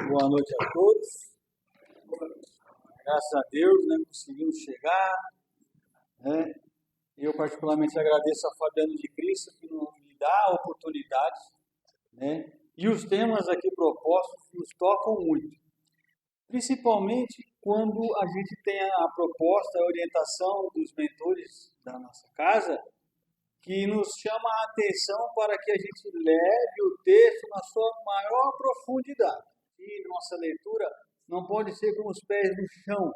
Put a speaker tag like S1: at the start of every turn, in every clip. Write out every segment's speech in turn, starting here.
S1: Boa noite a todos. Graças a Deus, conseguimos chegar, né? Eu particularmente agradeço a Fabiano de Cristo que me dá a oportunidade, né? E os temas aqui propostos nos tocam muito, principalmente quando a gente tem a proposta, a orientação dos mentores da nossa casa, que nos chama a atenção para que a gente leve o texto na sua maior profundidade. E nossa leitura não pode ser com os pés no chão,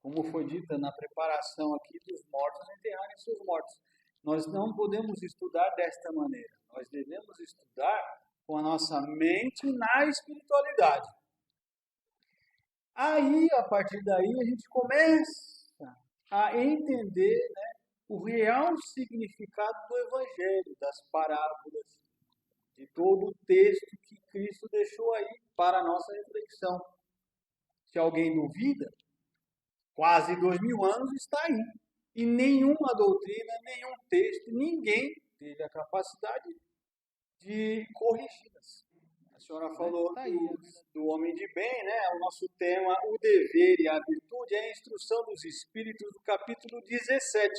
S1: como foi dita na preparação aqui dos mortos enterrarem seus mortos. Nós não podemos estudar desta maneira. Nós devemos estudar com a nossa mente na espiritualidade. Aí, a partir daí, a gente começa a entender, o real significado do Evangelho, das parábolas, de todo o texto que Cristo deixou aí para a nossa reflexão. Se alguém duvida, quase 2000 anos está aí. E nenhuma doutrina, nenhum texto, ninguém teve a capacidade de corrigi-las. A senhora falou do homem de bem, O nosso tema, o dever e a virtude, é a instrução dos Espíritos, do capítulo 17.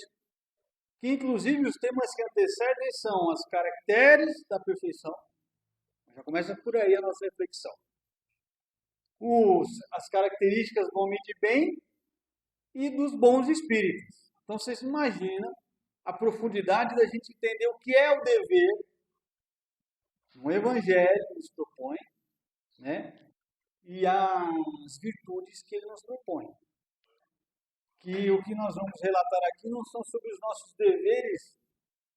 S1: Que inclusive os temas que antecedem são os caracteres da perfeição. Já começa por aí a nossa reflexão. As características do homem de bem e dos bons espíritos. Então vocês imaginam a profundidade da gente entender o que é o dever, o Evangelho que nos propõe, e as virtudes que ele nos propõe. Que o que nós vamos relatar aqui não são sobre os nossos deveres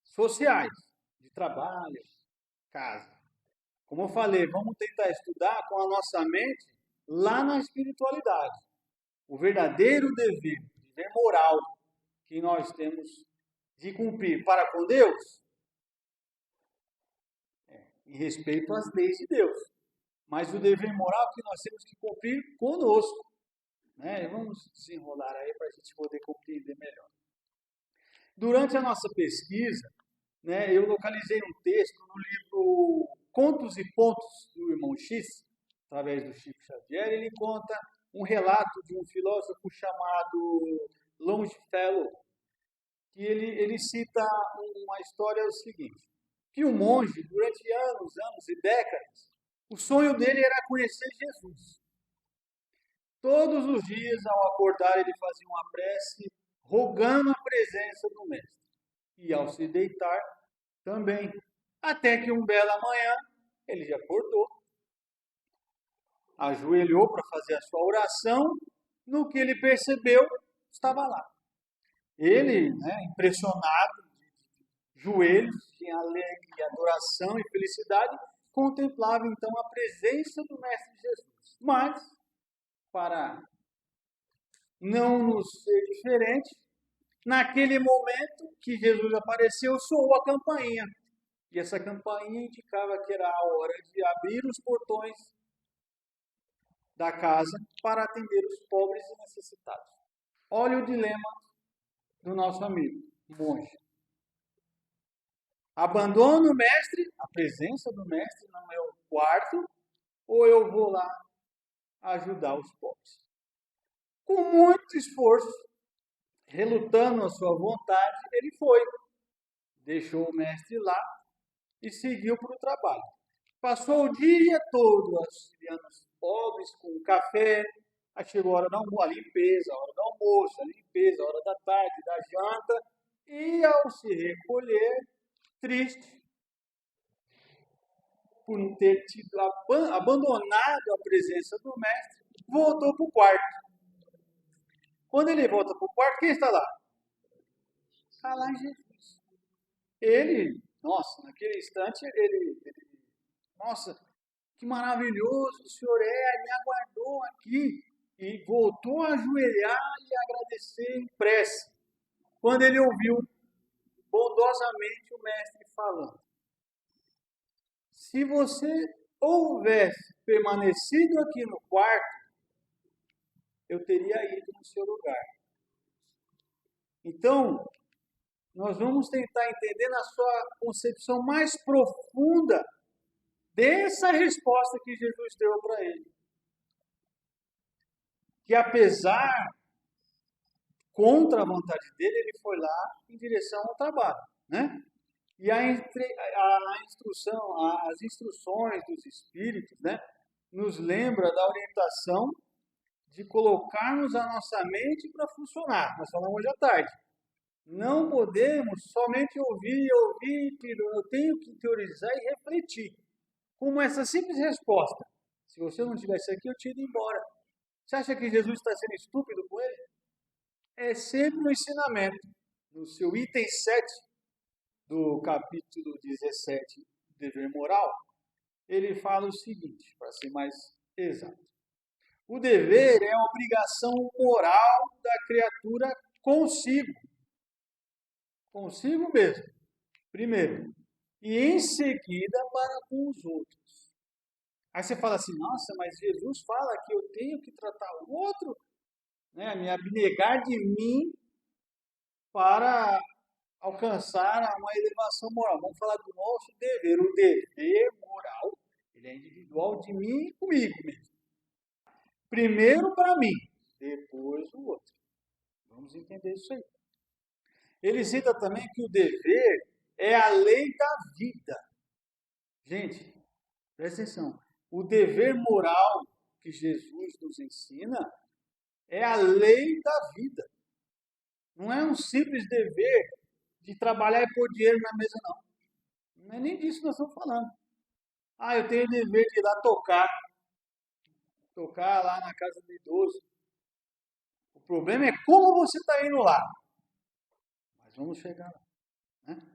S1: sociais, de trabalho, casa. Como eu falei, vamos tentar estudar com a nossa mente lá na espiritualidade. O verdadeiro dever moral que nós temos de cumprir para com Deus, em respeito às leis de Deus. Mas o dever moral que nós temos que cumprir conosco. Vamos desenrolar aí para a gente poder compreender melhor. Durante a nossa pesquisa, eu localizei um texto no livro Contos e Pontos do Irmão X, através do Chico Xavier. Ele conta um relato de um filósofo chamado Longfellow, que ele cita uma história seguinte, que o monge, durante anos e décadas, o sonho dele era conhecer Jesus. Todos os dias, ao acordar, ele fazia uma prece, rogando a presença do Mestre. E ao se deitar, também. Até que um bela manhã, ele já acordou, ajoelhou para fazer a sua oração, no que ele percebeu, estava lá. Ele, impressionado, de joelhos, em alegria, adoração e felicidade, contemplava então a presença do Mestre Jesus. Mas, para não nos ser diferente, naquele momento que Jesus apareceu, soou a campainha. E essa campainha indicava que era a hora de abrir os portões da casa para atender os pobres e necessitados. Olha o dilema do nosso amigo, monge. Abandono o mestre, a presença do mestre no meu quarto, ou eu vou lá ajudar os pobres? Com muito esforço, relutando a sua vontade, ele foi. Deixou o mestre lá e seguiu para o trabalho. Passou o dia todo auxiliando os pobres com café. Aí chegou a hora da almoço, a limpeza, a hora do almoço, a limpeza, a hora da tarde, da janta. E ao se recolher, triste, por não ter tido abandonado a presença do mestre, voltou para o quarto. Quando ele volta para o quarto, quem está lá? Está lá Jesus. Ele, naquele instante, nossa, que maravilhoso, o Senhor me aguardou aqui. E voltou a ajoelhar e agradecer em prece. Quando ele ouviu bondosamente o mestre falando: se você houvesse permanecido aqui no quarto, eu teria ido no seu lugar. Então, nós vamos tentar entender na sua concepção mais profunda dessa resposta que Jesus deu para ele. Que apesar, contra a vontade dele, ele foi lá em direção ao trabalho, né? E as instruções dos Espíritos, né, nos lembra da orientação de colocarmos a nossa mente para funcionar. Nós falamos hoje à tarde. Não podemos somente ouvir, eu tenho que teorizar e refletir. Como essa simples resposta. Se você não estivesse aqui, eu tinha ido embora. Você acha que Jesus está sendo estúpido com ele? É sempre um ensinamento. No seu item 7 do capítulo 17, dever moral, ele fala o seguinte, para ser mais exato. O dever é a obrigação moral da criatura consigo. Consigo mesmo, primeiro. E em seguida para com os outros. Aí você fala assim, nossa, mas Jesus fala que eu tenho que tratar o outro, né, me abnegar de mim para alcançar uma elevação moral. Vamos falar do nosso dever. O dever moral, ele é individual de mim e comigo mesmo. Primeiro para mim, depois o outro. Vamos entender isso aí. Ele cita também que o dever é a lei da vida. Gente, presta atenção. O dever moral que Jesus nos ensina é a lei da vida. Não é um simples dever de trabalhar e pôr dinheiro na mesa, não. Não é nem disso que nós estamos falando. Ah, eu tenho o dever de ir lá tocar lá na casa do idoso. O problema é como você está indo lá. Mas vamos chegar lá. Né?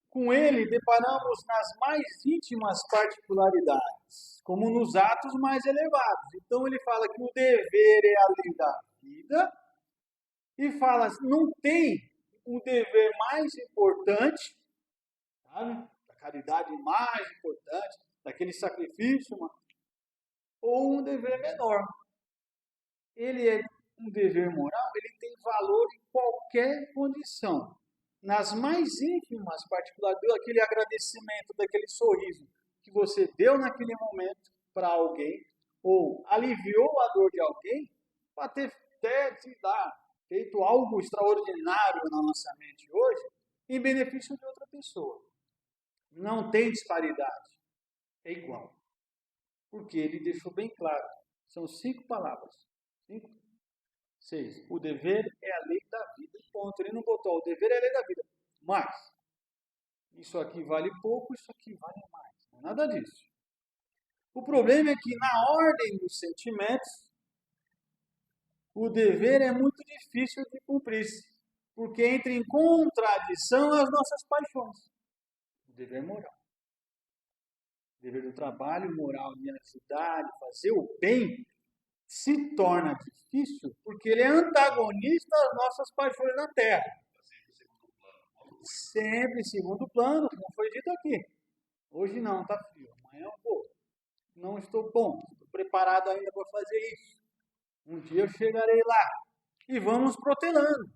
S1: Com ele, deparamos nas mais íntimas particularidades, como nos atos mais elevados. Então, ele fala que o dever é a lei da vida e fala, não tem um dever mais importante, sabe? Da caridade mais importante, daquele sacrifício, ou um dever menor. Ele é um dever moral, ele tem valor em qualquer condição. Nas mais ínfimas particularidades, aquele agradecimento, daquele sorriso que você deu naquele momento para alguém, ou aliviou a dor de alguém, para ter feito algo extraordinário na nossa mente hoje, em benefício de outra pessoa. Não tem disparidade. É igual. Porque ele deixou bem claro. São 5 palavras. 5, 6. O dever é a lei da vida. Ponto. Ele não botou. O dever é a lei da vida. Mas, isso aqui vale pouco, isso aqui vale mais. Não é nada disso. O problema é que na ordem dos sentimentos, o dever é muito difícil de cumprir-se. Porque entra em contradição às nossas paixões. O dever moral. O dever do trabalho moral de ajudar, de fazer o bem, se torna difícil porque ele é antagonista às nossas paixões na Terra. Sempre em segundo plano, como foi dito aqui. Hoje não, está frio. Amanhã eu vou. Não estou bom. Estou preparado ainda para fazer isso. Um dia eu chegarei lá. E vamos protelando.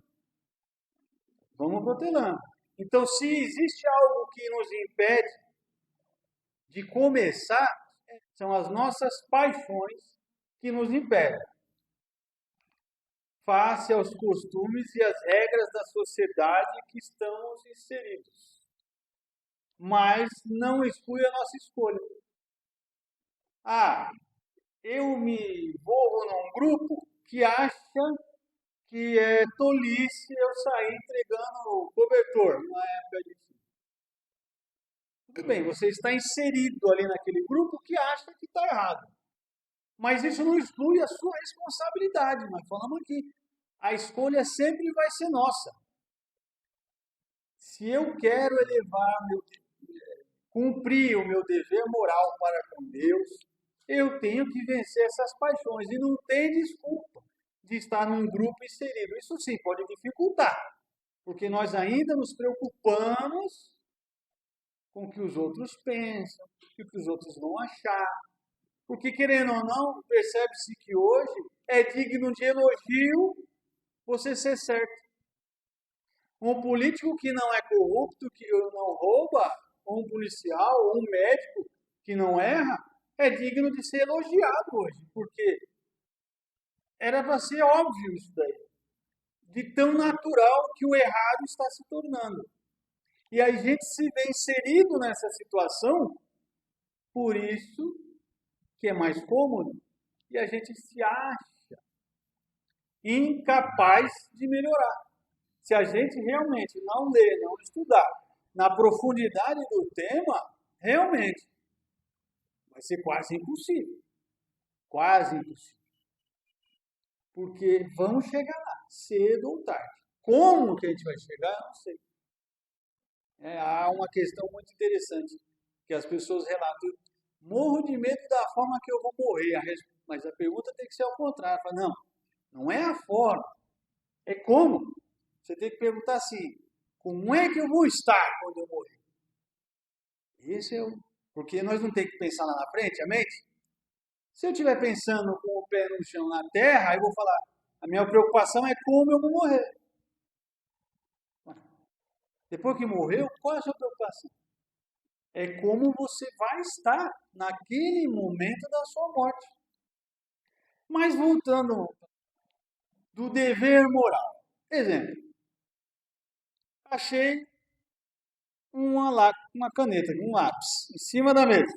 S1: Vamos protelando. Então, se existe algo que nos impede de começar, são as nossas paixões que nos impedem. Face aos costumes e às regras da sociedade que estamos inseridos. Mas não exclui a nossa escolha. Ah, eu me envolvo num grupo que acha que é tolice eu sair entregando o cobertor na época de frio. Tudo bem, você está inserido ali naquele grupo que acha que está errado. Mas isso não exclui a sua responsabilidade. Nós falamos aqui. A escolha sempre vai ser nossa. Se eu quero cumprir o meu dever moral para com Deus, eu tenho que vencer essas paixões. E não tem desculpa de estar num grupo inserido. Isso sim pode dificultar, porque nós ainda nos preocupamos com o que os outros pensam, com o que os outros vão achar. Porque, querendo ou não, percebe-se que hoje é digno de elogio você ser certo. Um político que não é corrupto, que não rouba, ou um policial, ou um médico que não erra, é digno de ser elogiado hoje, porque era para ser óbvio isso daí, de tão natural que o errado está se tornando. E a gente se vê inserido nessa situação, por isso que é mais cômodo, e a gente se acha incapaz de melhorar. Se a gente realmente não ler, não estudar na profundidade do tema, realmente vai ser quase impossível. Quase impossível. Porque vamos chegar lá, cedo ou tarde. Como que a gente vai chegar, eu não sei. Há uma questão muito interessante que as pessoas relatam. Morro de medo da forma que eu vou morrer. Mas a pergunta tem que ser ao contrário. Fala, não, não é a forma, é como. Você tem que perguntar assim, como é que eu vou estar quando eu morrer? Esse é o... Porque nós não temos que pensar lá na frente, a mente? Se eu estiver pensando com o pé no chão na terra, aí eu vou falar, a minha preocupação é como eu vou morrer. Depois que morreu, qual é a sua preocupação? É como você vai estar naquele momento da sua morte. Mas voltando do dever moral. Exemplo, achei uma caneta, um lápis, em cima da mesa.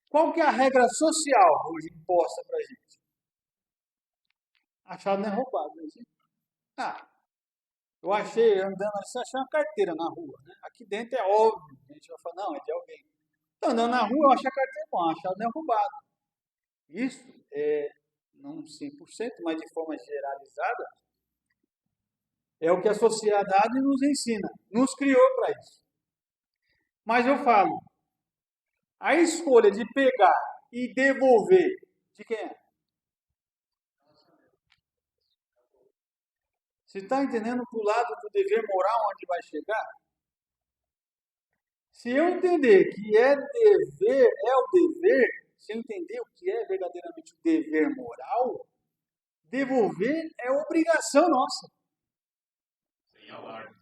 S1: Qual que é a regra social hoje imposta para a gente? Achado não é roubado. Né? Ah, eu achei, andando assim, achei uma carteira na rua. Né? Aqui dentro é óbvio. A gente vai falar, não, é de alguém. Então, andando na rua, eu achei a carteira bom, achado não é roubado. Isso é, não 100%, mas de forma generalizada, é o que a sociedade nos ensina, nos criou para isso. Mas eu falo, a escolha de pegar e devolver, de quem é? Você está entendendo para o lado do dever moral onde vai chegar? Se eu entender que é dever, é o dever, se eu entender o que é verdadeiramente o dever moral, devolver é obrigação nossa.
S2: Sem alarme.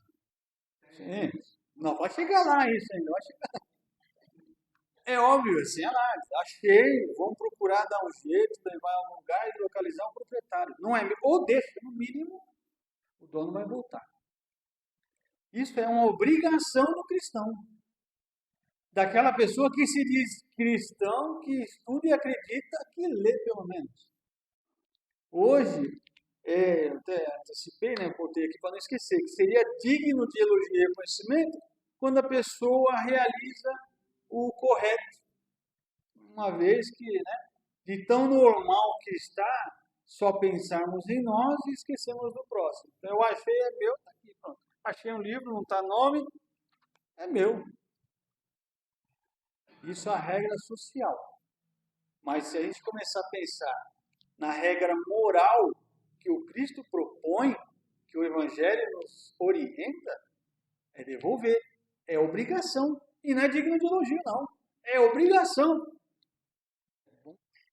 S1: Sim. Não vai chegar lá isso ainda, vai chegar. É óbvio, assim, achei, vamos procurar dar um jeito, levar a um lugar e localizar um proprietário. Não é, ou deixa, no mínimo, o dono vai voltar. Isso é uma obrigação do cristão. Daquela pessoa que se diz cristão, que estuda e acredita, que lê pelo menos. Hoje, eu até antecipei, né, eu botei aqui para não esquecer, que seria digno de elogio e reconhecimento quando a pessoa realiza o correto. Uma vez que, né, de tão normal que está, só pensarmos em nós e esquecemos do próximo. Então eu achei, é meu, está aqui, pronto. Achei um livro, não está nome, é meu. Isso é a regra social. Mas se a gente começar a pensar na regra moral que o Cristo propõe, que o Evangelho nos orienta, é devolver. É obrigação. E não é digno de elogio, não. É obrigação.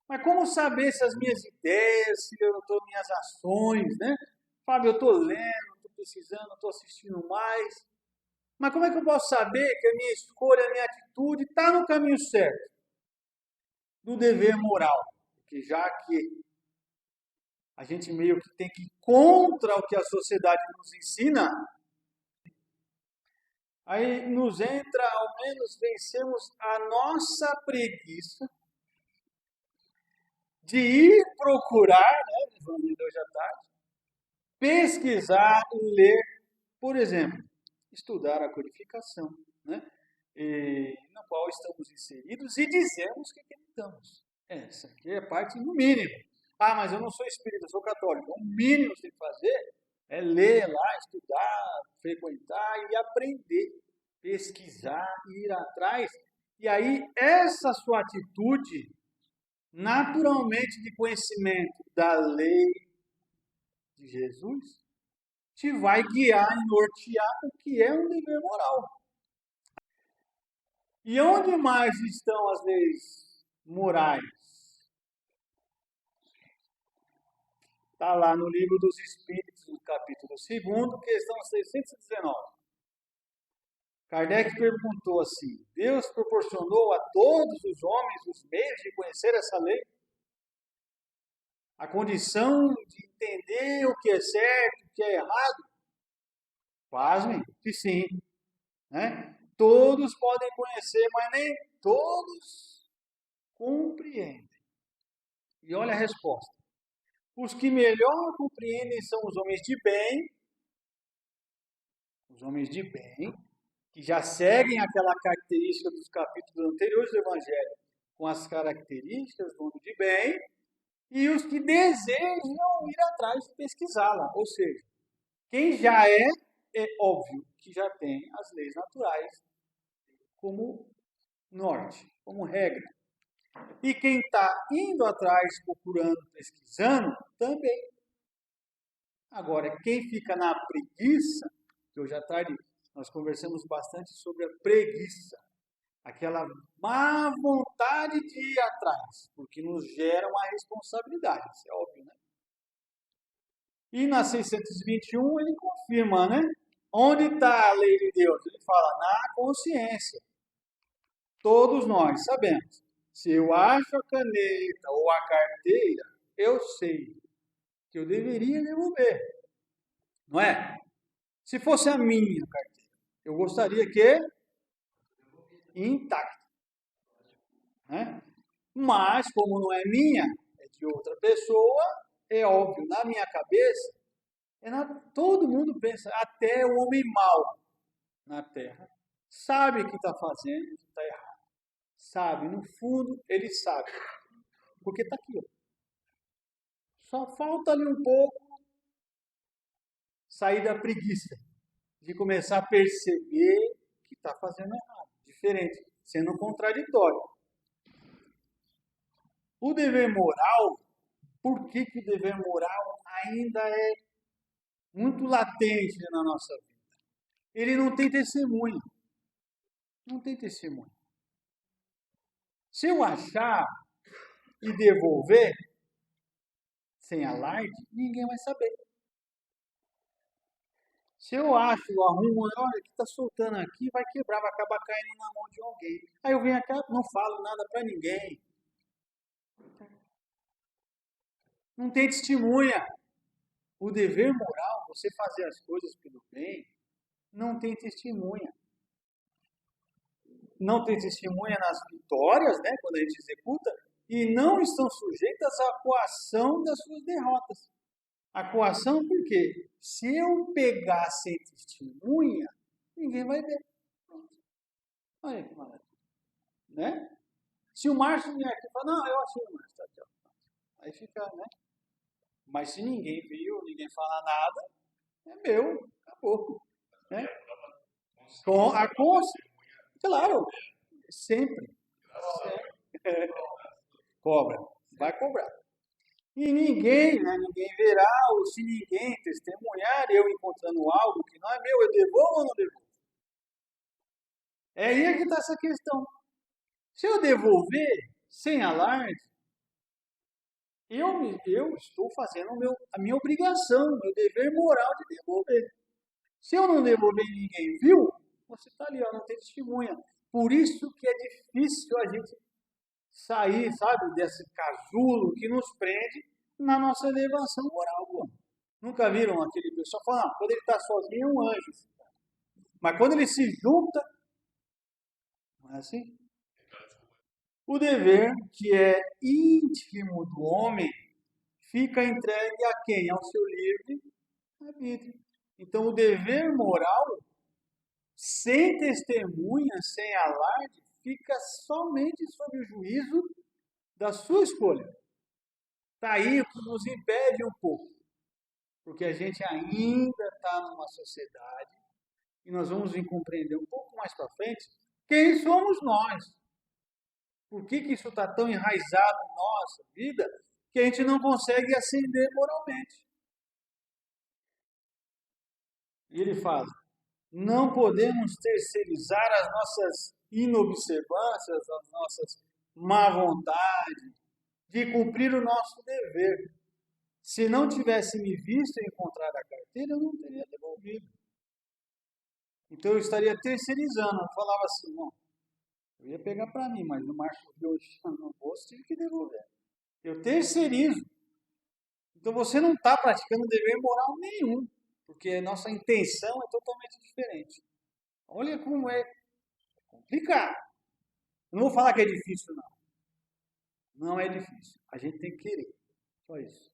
S1: Mas como saber se as minhas ideias, se eu estou minhas ações, né? Fábio, eu estou lendo, estou pesquisando, estou assistindo mais. Mas como é que eu posso saber que a minha escolha, a minha atitude está no caminho certo? Do dever moral. Porque já que a gente meio que tem que ir contra o que a sociedade nos ensina, aí nos entra, ao menos, vencemos a nossa preguiça de ir procurar, né, hoje à tarde, pesquisar e ler, por exemplo, estudar a codificação, né, na qual estamos inseridos e dizemos que acreditamos. Essa aqui é parte no mínimo. Ah, mas eu não sou espírita, eu sou católico. O mínimo que você tem que fazer é ler lá, estudar, frequentar e aprender, pesquisar, ir atrás. E aí, essa sua atitude, naturalmente de conhecimento da lei de Jesus, te vai guiar e nortear o que é um dever moral. E onde mais estão as leis morais? Está lá no Livro dos Espíritos, no capítulo 2, questão 619. Kardec perguntou assim: Deus proporcionou a todos os homens os meios de conhecer essa lei? A condição de entender o que é certo, o que é errado? Pasmem, que sim. Né? Todos podem conhecer, mas nem todos compreendem. E olha a resposta. Os que melhor compreendem são os homens de bem, que já seguem aquela característica dos capítulos anteriores do Evangelho, com as características do homem de bem, e os que desejam ir atrás de pesquisá-la. Ou seja, quem já é óbvio que já tem as leis naturais como norte, como regra. E quem está indo atrás, procurando, pesquisando, também. Agora, quem fica na preguiça, que hoje à tarde nós conversamos bastante sobre a preguiça, aquela má vontade de ir atrás, porque nos gera uma responsabilidade, isso é óbvio, né? E na 621 ele confirma, né? Onde está a lei de Deus? Ele fala, na consciência. Todos nós sabemos. Se eu acho a caneta ou a carteira, eu sei que eu deveria devolver. Não é? Se fosse a minha carteira, eu gostaria que intacta. Né? Mas, como não é minha, é de outra pessoa, é óbvio, na minha cabeça, todo mundo pensa, até o homem mau na terra, sabe que está fazendo, que está errado. Sabe, no fundo, ele sabe. Porque está aqui, ó. Só falta ali um pouco sair da preguiça, de começar a perceber que está fazendo errado, diferente, sendo contraditório. O dever moral, por que o dever moral ainda é muito latente na nossa vida? Ele não tem testemunho. Não tem testemunho. Se eu achar e devolver, sem alarde, ninguém vai saber. Se eu acho, arrumo, olha, que está soltando aqui, vai quebrar, vai acabar caindo na mão de alguém. Aí eu venho aqui, não falo nada para ninguém. Não tem testemunha. O dever moral, você fazer as coisas pelo bem, não tem testemunha. Não tem testemunha nas vitórias, né, quando a gente executa, e não estão sujeitas à coação das suas derrotas. A coação por quê? Se eu pegar sem testemunha, ninguém vai ver. Olha que maravilha. Né? Se o Márcio vier aqui e falar, não, eu achei o Márcio, tá aqui, ó. Aí fica, né? Mas se ninguém viu, ninguém fala nada, é meu, acabou. Né? Com a consciência, claro, sempre. Cobra, vai cobrar. E ninguém, né, ninguém verá, ou se ninguém testemunhar, eu encontrando algo que não é meu, eu devolvo ou não devolvo? É aí que está essa questão. Se eu devolver sem alarde, eu estou fazendo a minha obrigação, meu dever moral de devolver. Se eu não devolver e ninguém viu, você está ali, ó, não tem testemunha. Por isso que é difícil a gente sair, sabe, desse casulo que nos prende na nossa elevação moral. Pô. Nunca viram aquele pessoal falar, quando ele está sozinho é um anjo. Mas quando ele se junta, não é assim? O dever, que é íntimo do homem, fica entregue a quem? Ao seu livre arbítrio. Então, o dever moral, sem testemunha, sem alarde, fica somente sob o juízo da sua escolha. Está aí o que nos impede um pouco, porque a gente ainda está numa sociedade, e nós vamos compreender um pouco mais para frente, quem somos nós. Por que isso está tão enraizado na nossa vida que a gente não consegue ascender moralmente? E ele fala, não podemos terceirizar as nossas inobservâncias, as nossas má vontade de cumprir o nosso dever. Se não tivesse me visto e encontrado a carteira, eu não teria devolvido. Então eu estaria terceirizando. Eu falava assim, não, eu ia pegar para mim, mas o Márcio viu no bolso, tive que devolver. Eu terceirizo. Então você não está praticando dever moral nenhum, porque a nossa intenção é totalmente diferente. Olha como é complicado. Eu não vou falar que é difícil, não. Não é difícil. A gente tem que querer. Só isso.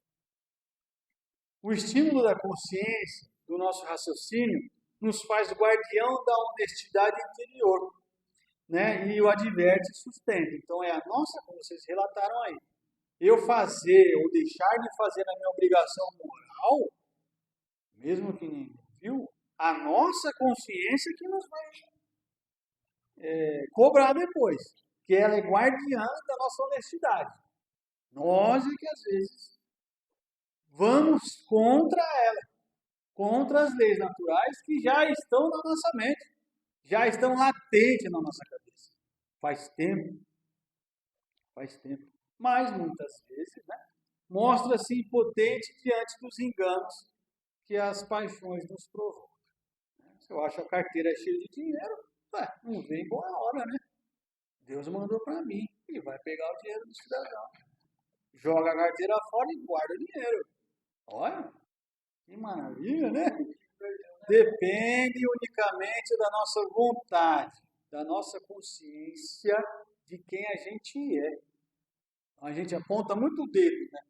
S1: O estímulo da consciência, do nosso raciocínio, nos faz guardião da honestidade interior, né? E o adverte e sustenta. Então é a nossa, como vocês relataram aí, eu fazer ou deixar de fazer a minha obrigação moral, mesmo que ninguém viu, a nossa consciência que nos vai cobrar depois, que ela é guardiã da nossa honestidade. Nós é que às vezes vamos contra ela, contra as leis naturais que já estão na nossa mente, já estão latentes na nossa cabeça. Faz tempo. Mas muitas vezes, né, mostra-se impotente diante dos enganos que as paixões nos provocam. Se eu acho a carteira cheia de dinheiro, não vem boa hora, né? Deus mandou para mim e vai pegar o dinheiro do cidadão. Joga a carteira fora e guarda o dinheiro. Olha, que maravilha, né? Depende unicamente da nossa vontade, da nossa consciência, de quem a gente é. A gente aponta muito o dedo, né?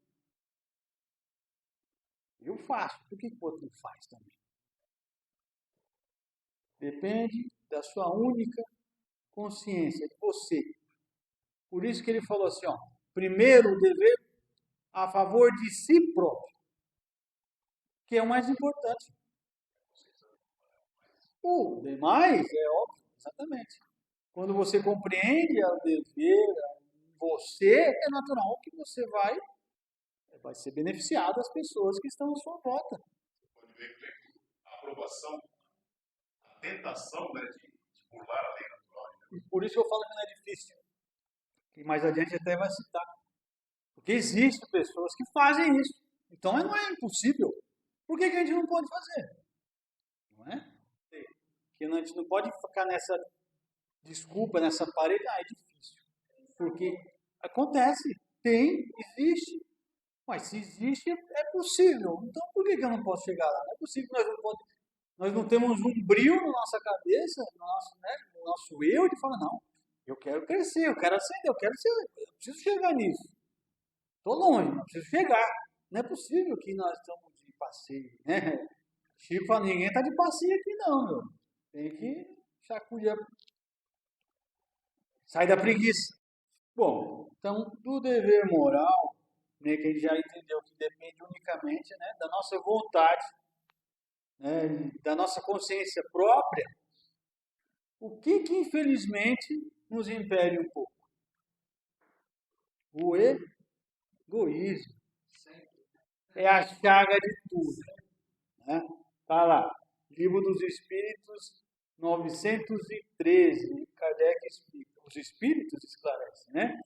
S1: Eu faço, por que o outro não faz também? Depende da sua única consciência, de você. Por isso que ele falou assim, ó, primeiro o dever a favor de si próprio, que é o mais importante. O demais é óbvio, exatamente. Quando você compreende o dever, você, é natural que você vai ser beneficiado as pessoas que estão à sua volta.
S2: Você pode ver que a aprovação, a tentação, né, de burlar a lei natural.
S1: E por isso eu falo que não é difícil. E mais adiante até vai citar. Porque existem pessoas que fazem isso. Então não é impossível. Por que a gente não pode fazer? Não é? Porque a gente não pode ficar nessa desculpa, nessa parede, é difícil. Porque acontece, existe. Mas se existe, é possível. Então por que eu não posso chegar lá? Não é possível que nós não temos um brilho na nossa cabeça, no nosso eu, de falar, não, eu quero crescer, eu quero ascender, eu preciso chegar nisso. Estou longe, mas preciso chegar. Não é possível que nós estamos de passeio, né? Chico fala, ninguém está de passeio aqui não, meu. Tem que sacudir, sai da preguiça. Bom, então, do dever moral, né, que a gente já entendeu que depende unicamente, né, da nossa vontade, né, da nossa consciência própria, o que infelizmente nos impede um pouco? O egoísmo. É a chaga de tudo. Né? Tá lá, Livro dos Espíritos, 913, Kardec explica. Os Espíritos esclarecem, né?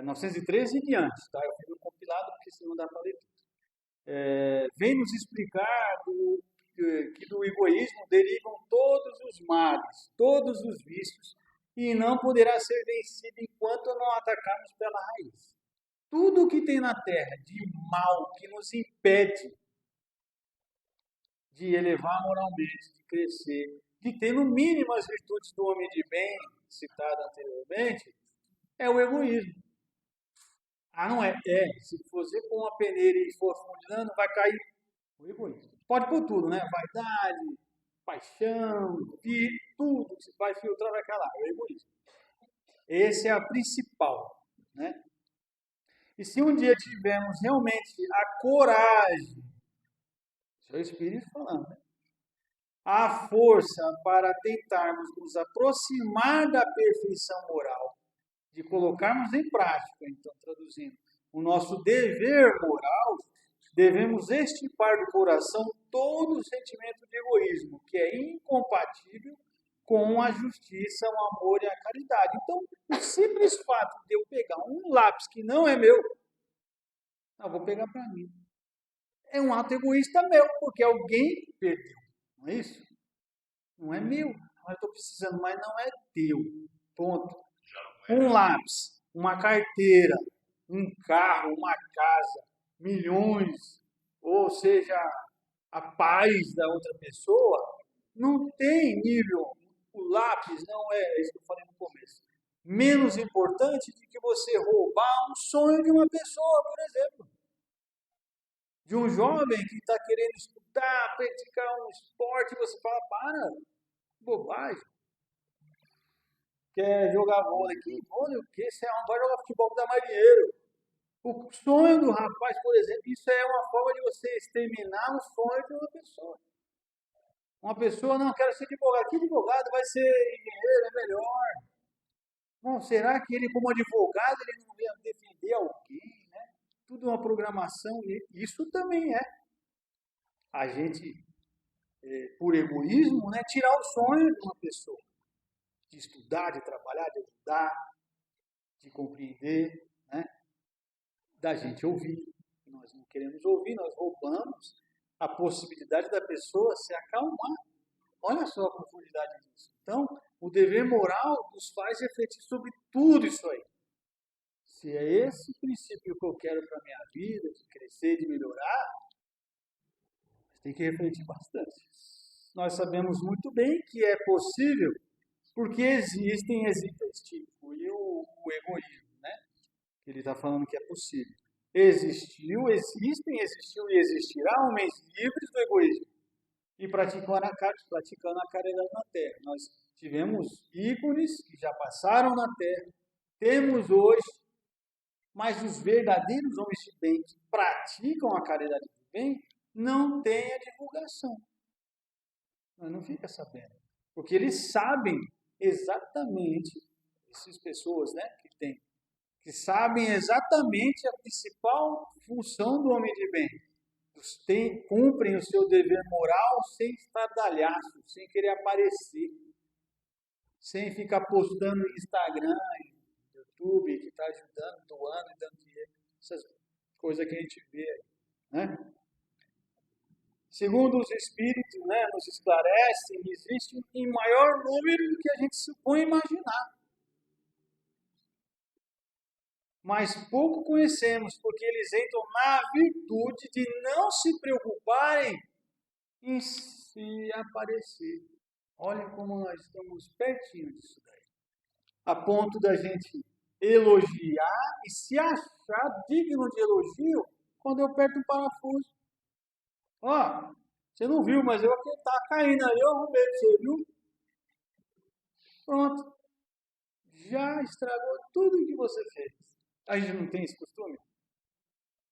S1: 913 e diante, tá? Eu fiz um compilado porque senão dá para ler tudo. Vem nos explicar que do egoísmo derivam todos os males, todos os vícios, e não poderá ser vencido enquanto não atacarmos pela raiz. Tudo o que tem na Terra de mal que nos impede de elevar moralmente, de crescer, de ter no mínimo as virtudes do homem de bem, citado anteriormente, é o egoísmo. Não é? Se você pôr uma peneira e for funilando, vai cair o egoísmo. Pode por tudo, né? Vaidade, paixão, e tudo que vai filtrar vai calar, é o egoísmo. Esse é a principal, né? E se um dia tivermos realmente a coragem, isso é o Espírito falando, né? A força para tentarmos nos aproximar da perfeição moral, de colocarmos em prática, então, traduzindo, o nosso dever moral, devemos extirpar do coração todo o sentimento de egoísmo, que é incompatível com a justiça, o amor e a caridade. Então, o simples fato de eu pegar um lápis que não é meu, eu vou pegar para mim. É um ato egoísta meu, porque alguém perdeu, não é isso? Não é meu. Eu estou precisando, mas não é teu. Ponto.
S2: Já não é.
S1: Um lápis, uma carteira, um carro, uma casa, milhões, ou seja, a paz da outra pessoa, não tem nível. O lápis não é isso que eu falei no começo. Menos importante do que você roubar um sonho de uma pessoa, por exemplo. De um jovem que está querendo estudar, praticar um esporte, você fala, para, bobagem. Quer jogar vôlei aqui? Vôlei o quê? Você não vai jogar futebol que dá mais dinheiro. O sonho do rapaz, por exemplo, isso é uma forma de você exterminar o sonho de uma pessoa. Uma pessoa, não, quero ser advogado. Que advogado? Vai ser engenheiro, é melhor. Bom, será que ele, como advogado, ele não ia defender alguém, né? Tudo uma programação. Isso também é a gente, por egoísmo, né, tirar o sonho de uma pessoa. De estudar, de trabalhar, de ajudar, de compreender, né? Da gente ouvir. Nós não queremos ouvir, nós roubamos a possibilidade da pessoa se acalmar. Olha só a profundidade disso. Então, o dever moral nos faz refletir sobre tudo isso aí. Se é esse o princípio que eu quero para a minha vida, de crescer, de melhorar, tem que refletir bastante. Nós sabemos muito bem que é possível, porque existem esse tipo, e o egoísmo, né? Ele está falando que é possível. Existiu, existem, existiu e existirá homens livres do egoísmo e praticando a caridade na Terra. Nós tivemos ícones que já passaram na Terra, temos hoje, mas os verdadeiros homens de bem que praticam a caridade do bem não têm a divulgação. Nós não fica sabendo, porque eles sabem exatamente, essas pessoas, né, que sabem exatamente a principal função do homem de bem. Cumprem o seu dever moral sem estardalhaço, sem querer aparecer, sem ficar postando no Instagram, no YouTube, que está ajudando, doando e dando dinheiro. Essas coisas que a gente vê aí, né? Segundo os Espíritos, né, nos esclarecem, existe em maior número do que a gente supõe imaginar. Mas pouco conhecemos, porque eles entram na virtude de não se preocuparem em se aparecer. Olha como nós estamos pertinho disso daí. A ponto da gente elogiar e se achar digno de elogio quando eu aperto um parafuso. Ó, você não viu, mas eu aqui tá caindo ali, eu arrumei pra você, viu? Pronto. Já estragou tudo o que você fez. A gente não tem esse costume?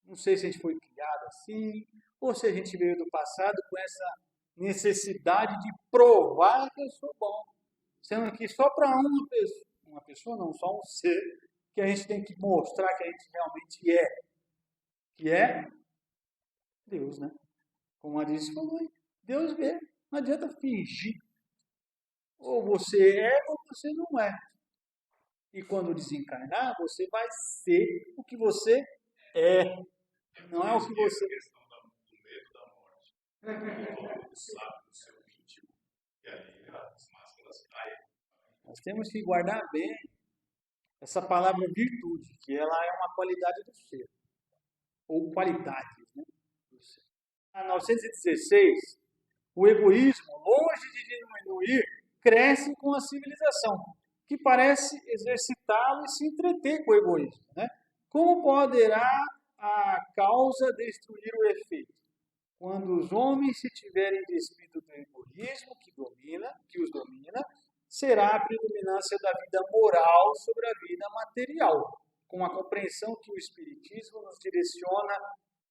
S1: Não sei se a gente foi criado assim, ou se a gente veio do passado com essa necessidade de provar que eu sou bom. Sendo que só para uma pessoa não, só um ser, que a gente tem que mostrar que a gente realmente é. Que é Deus, né? Como a Alice falou, Deus vê. Não adianta fingir. Ou você é ou você não é. E quando desencarnar, você vai ser o que você é. Não é o que você...
S2: A questão do medo da morte. Todo mundo sabe do seu íntimo. E ali as máscaras caem.
S1: Nós temos que guardar bem essa palavra virtude, que ela é uma qualidade do ser. Ou qualidades, né? Do ser. A 916, o egoísmo, longe de diminuir, cresce com a civilização, que parece exercitá-lo e se entreter com o egoísmo, né? Como poderá a causa destruir o efeito? Quando os homens se tiverem despido do egoísmo que os domina, será a predominância da vida moral sobre a vida material, com a compreensão que o Espiritismo nos direciona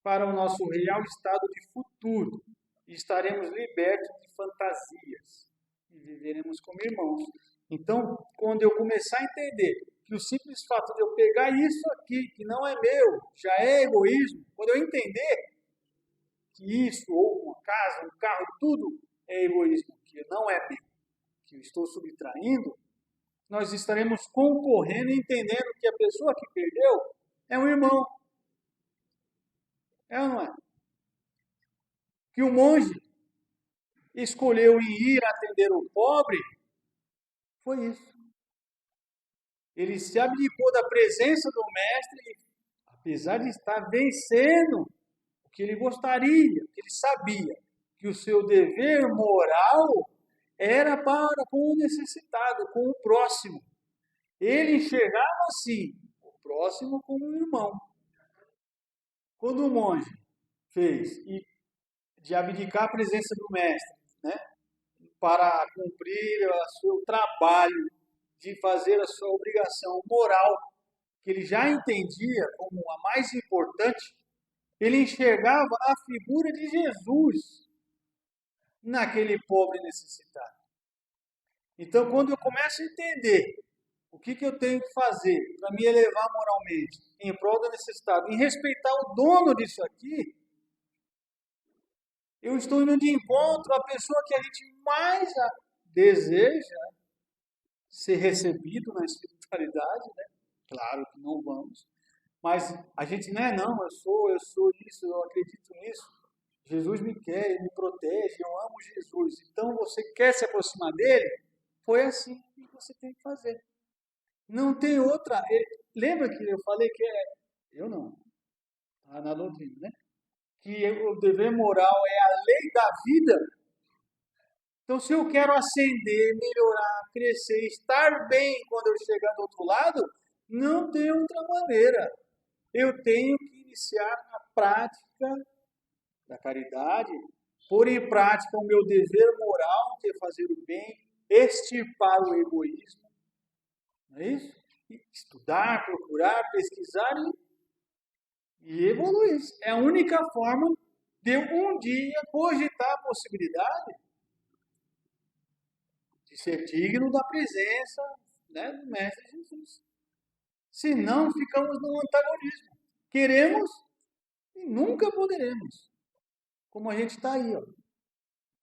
S1: para o nosso real estado de futuro, e estaremos libertos de fantasias, e viveremos como irmãos. Então, quando eu começar a entender que o simples fato de eu pegar isso aqui, que não é meu, já é egoísmo, quando eu entender que isso, ou uma casa, um carro, tudo é egoísmo, que não é meu, que eu estou subtraindo, nós estaremos concorrendo e entendendo que a pessoa que perdeu é um irmão. É ou não é? Que o monge, escolheu em ir atender o pobre, foi isso. Ele se abdicou da presença do mestre, e, apesar de estar vencendo o que ele gostaria, o que ele sabia, que o seu dever moral era para com o necessitado, com o próximo. Ele enxergava assim, o próximo como um irmão. Quando o monge fez de abdicar a presença do mestre, né, para cumprir o seu trabalho, de fazer a sua obrigação moral, que ele já entendia como a mais importante, ele enxergava a figura de Jesus naquele pobre necessitado. Então, quando eu começo a entender o que eu tenho que fazer para me elevar moralmente, em prol da necessidade, em respeitar o dono disso aqui, eu estou indo de encontro à pessoa que a gente mais deseja ser recebido na espiritualidade, né? Claro que não vamos, mas a gente não é não, eu sou isso, eu acredito nisso. Jesus me quer, ele me protege, eu amo Jesus. Então você quer se aproximar dele? Foi assim que você tem que fazer. Não tem outra. Lembra que eu falei que eu não, tá na doutrina, né? Que o dever moral é a lei da vida. Então, se eu quero ascender, melhorar, crescer, estar bem quando eu chegar do outro lado, não tem outra maneira. Eu tenho que iniciar a prática da caridade, pôr em prática o meu dever moral, que é fazer o bem, extirpar o egoísmo, não é isso? Estudar, procurar, pesquisar e evoluir. É a única forma de eu um dia cogitar a possibilidade de ser digno da presença, né, do Mestre Jesus. Senão ficamos no antagonismo. Queremos e nunca poderemos. Como a gente está aí, ó,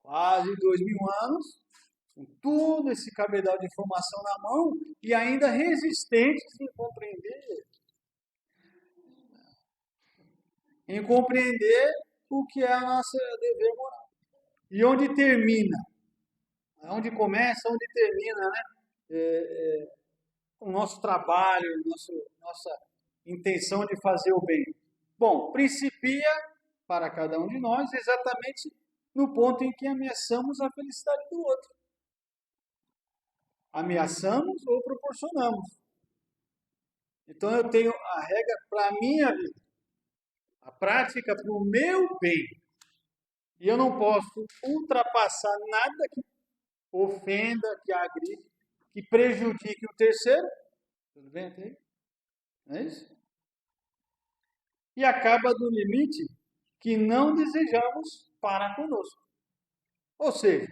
S1: quase 2000 anos, com todo esse cabedal de informação na mão e ainda resistentes em compreender o que é a nossa dever moral. E onde termina? Onde começa, onde termina, né? O nosso trabalho, nossa intenção de fazer o bem. Bom, principia para cada um de nós exatamente no ponto em que ameaçamos a felicidade do outro. Ameaçamos ou proporcionamos. Então eu tenho a regra para a minha vida, a prática para o meu bem. E eu não posso ultrapassar nada que ofenda, que agride, que prejudique o terceiro. Tudo bem até aí? Não é isso? E acaba no limite que não desejamos para conosco. Ou seja,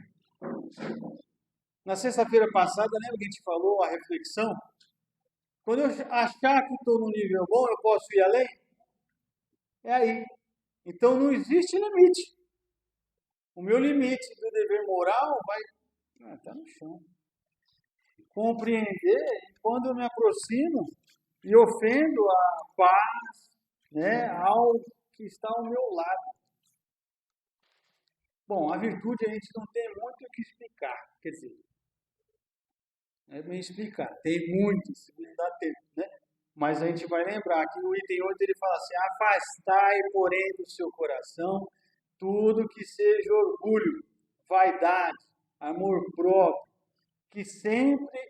S1: na sexta-feira passada, lembra que a gente falou a reflexão? Quando eu achar que estou no nível bom, eu posso ir além? É aí. Então não existe limite. O meu limite do dever moral vai estar no chão. Compreender quando eu me aproximo e ofendo a paz, né, ao que está ao meu lado. Bom, a virtude a gente não tem muito o que explicar. Quer dizer, é bem explicar. Tem muito, se não dá tempo, né? Mas a gente vai lembrar que no item 8 ele fala assim: afastai, porém, do seu coração tudo que seja orgulho, vaidade, amor próprio, que sempre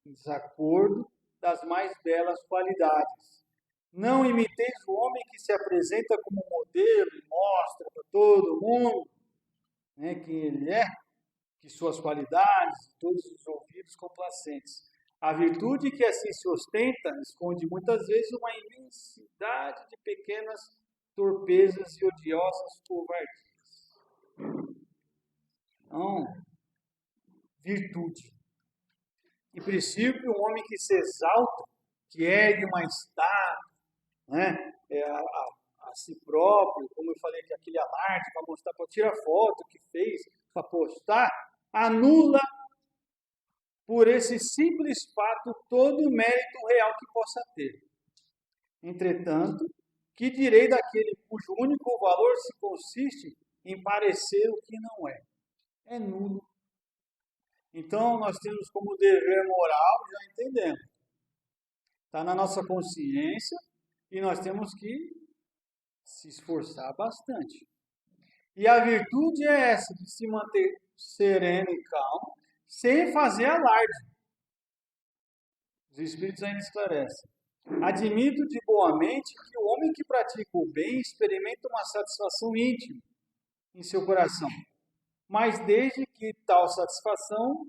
S1: em desacordo das mais belas qualidades. Não imiteis o homem que se apresenta como modelo e mostra para todo mundo, né, quem ele é, que suas qualidades, todos os ouvidos complacentes. A virtude que assim se ostenta esconde muitas vezes uma imensidade de pequenas torpezas e odiosas covardias. Então, virtude. Em princípio, um homem que se exalta, que ergue uma estátua, né, a si próprio, como eu falei, que aquele alarde para mostrar, para tirar foto que fez, para postar, anula por esse simples fato todo o mérito real que possa ter. Entretanto, que direi daquele cujo único valor se consiste em parecer o que não é? é nulo. Então, nós temos como dever moral, já entendemos. Está na nossa consciência e nós temos que se esforçar bastante. E a virtude é essa, de se manter sereno e calmo, sem fazer alarde. Os Espíritos ainda esclarecem. Admito de boa mente que o homem que pratica o bem experimenta uma satisfação íntima em seu coração, mas desde que tal satisfação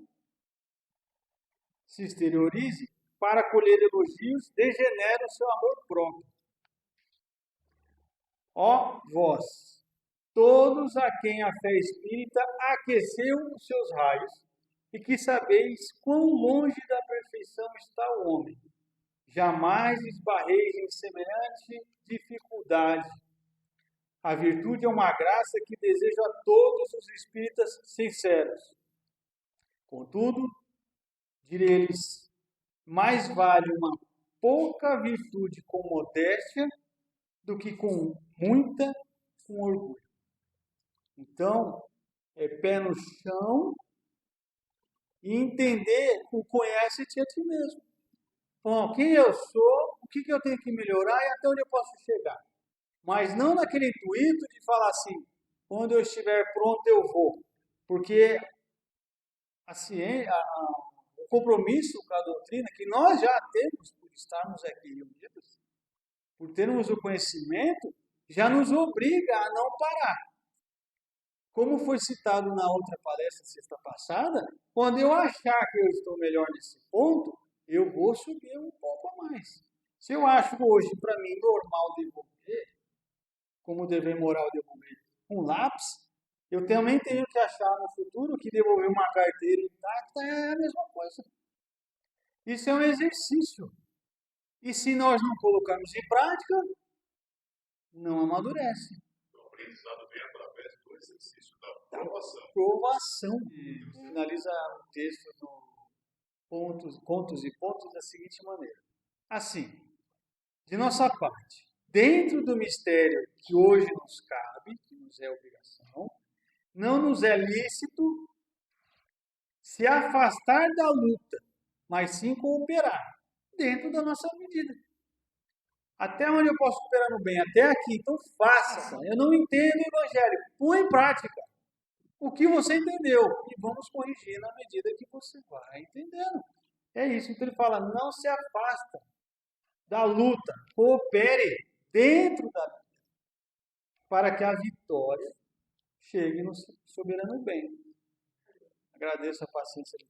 S1: se exteriorize, para colher elogios, degenera o seu amor próprio. Ó vós, todos a quem a fé espírita aqueceu os seus raios, e que sabeis quão longe da perfeição está o homem. Jamais esbarreis em semelhante dificuldade. A virtude é uma graça que desejo a todos os espíritas sinceros. Contudo, direi-lhes, mais vale uma pouca virtude com modéstia do que com muita com orgulho. Então, é pé no chão e entender o conhece-te a ti mesmo. Bom, quem eu sou, o que eu tenho que melhorar e até onde eu posso chegar. Mas não naquele intuito de falar assim, quando eu estiver pronto eu vou. Porque a ciência, o compromisso com a doutrina que nós já temos por estarmos aqui reunidos, por termos o conhecimento, já nos obriga a não parar. Como foi citado na outra palestra sexta passada, quando eu achar que eu estou melhor nesse ponto, eu vou subir um pouco a mais. Se eu acho hoje, para mim, normal devolver, como dever moral devolver um lápis, eu também tenho que achar no futuro que devolver uma carteira intacta é a mesma coisa. Isso é um exercício. E se nós não colocarmos em prática, não amadurece.
S2: O aprendizado vem através do exercício da provação.
S1: Provação. Finaliza o texto do Contos e Pontos da seguinte maneira. Assim, de nossa parte, dentro do mistério que hoje nos cabe, que nos é obrigação, não nos é lícito se afastar da luta, mas sim cooperar, dentro da nossa medida. Até onde eu posso cooperar no bem? Até aqui. Então faça. Eu não entendo o Evangelho. Põe em prática o que você entendeu. E vamos corrigir na medida que você vai entendendo. É isso. Então ele fala, não se afasta da luta. Coopere dentro da luta. Para que a vitória chegue no soberano bem. Agradeço a paciência de